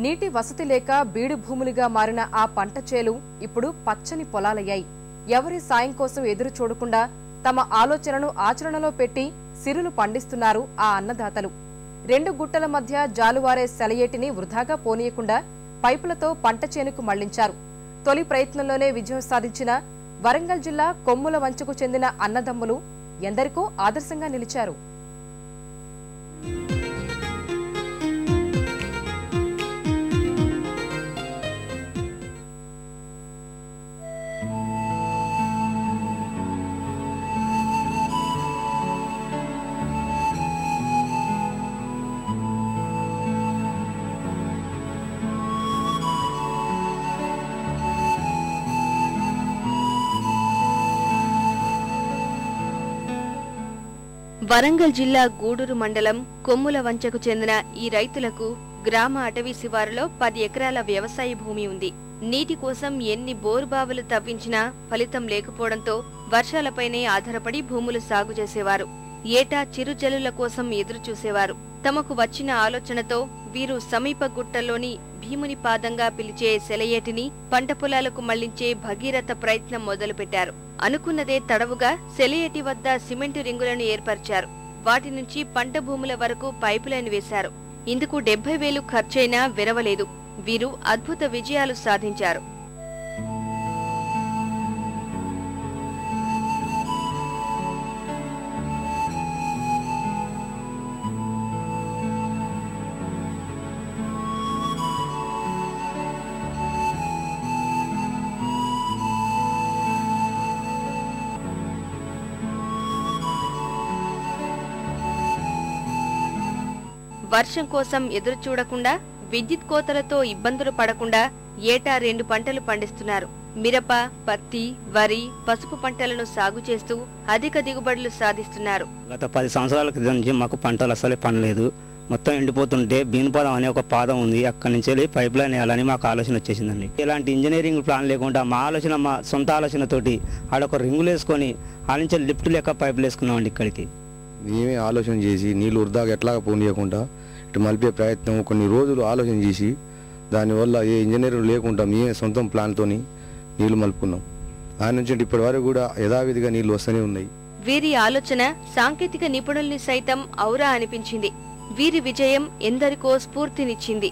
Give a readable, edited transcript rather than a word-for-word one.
నీటి వసతి లేక బీడు భూములుగా మారిన ఆ పంట చేలు ఇప్పుడు పచ్చని పొలాలయ్యాయి. ఎవరి సాయం కోసం ఎదురు చూడకుండా తమ ఆలోచనను ఆచరణలో పెట్టి సిరులు పండిస్తున్నారు ఆ అన్నదాతలు. 2 గుట్టల మధ్య జాలువారే సెలయేటిని వృధాగా పోనీయకుండా పైపులతో పంట చేనుకు మళ్లించారు. తొలి ప్రయత్నంలోనే విజయం సాధించిన వరంగల్ జిల్లా కొమ్ముల వంచకు చెందిన అన్నదమ్ములు ఎందరికో ఆదర్శంగా నిలిచారు. వరంగల్ జిల్లా గూడూరు మండలం కొమ్ముల వంచకు చెందిన ఈ రైతులకు గ్రామ అటవీ శివారులో 10 ఎకరాల వ్యవసాయ భూమి ఉంది. నీటి కోసం ఎన్ని బోరుబావులు తవ్వించినా ఫలితం లేకపోవడంతో వర్షాలపైనే ఆధారపడి భూములు సాగు చేసేవారు. ఏటా చిరుజల్లుల కోసం ఎదురుచూసేవారు. తమకు వచ్చిన ఆలోచనతో వీరు సమీప గుట్టల్లోని భీముని పాదంగా పిలిచే సెలయేటిని పంట పొలాలకు మళ్లించే భగీరథ ప్రయత్నం మొదలుపెట్టారు. అనుకున్నదే తడవుగా సెలయేటి వద్ద సిమెంటు రింగులను ఏర్పరిచారు. వాటి నుంచి పంట భూముల వరకు పైపులైన్ వేశారు. ఇందుకు 70,000 ఖర్చైనా విరవలేదు. వీరు అద్భుత విజయాలు సాధించారు. వర్షం కోసం ఎదురు చూడకుండా విద్యుత్ కోతలతో ఇబ్బందులు పడకుండా ఏటా 2 పంటలు పండిస్తున్నారు. మిరప, పత్తి, వరి, పసుపు పంటలను సాగు చేస్తూ అధిక దిగుబడులు సాధిస్తున్నారు. గత 10 సంవత్సరాల క్రితం నుంచి మాకు పంటలు అసలే పండలేదు. మొత్తం ఎండిపోతుంటే భీమపాదం అనే ఒక పాదం ఉంది. అక్కడి నుంచి వెళ్ళి పైప్ లైన్ వేయాలని మాకు ఆలోచన వచ్చేసిందండి. ఇలాంటి ఇంజనీరింగ్ ప్లాన్ లేకుండా మా సొంత ఆలోచనతోటి ఆడొక రింగులు వేసుకొని ఆ నుంచి లిఫ్ట్ లెక్క పైపులు వేసుకున్నామండి. ఇక్కడికి మేమే ఆలోచన చేసి నీళ్ళు వృధాగా ఎట్లాగా పోనీయకుండా ఇటు మలిపే ప్రయత్నం కొన్ని రోజులు ఆలోచన చేసి దానివల్ల ఏ ఇంజనీర్ లేకుండా మేమే సొంతం ప్లాన్తో నీళ్లు మలుపుకున్నాం. దాని నుంచి ఇప్పటి వరకు కూడా యథావిధిగా నీళ్లు వస్తూనే ఉన్నాయి. వీరి ఆలోచన సాంకేతిక నిపుణుల్ని సైతం ఔరా అనిపించింది. వీరి విజయం ఎందరికో స్ఫూర్తినిచ్చింది.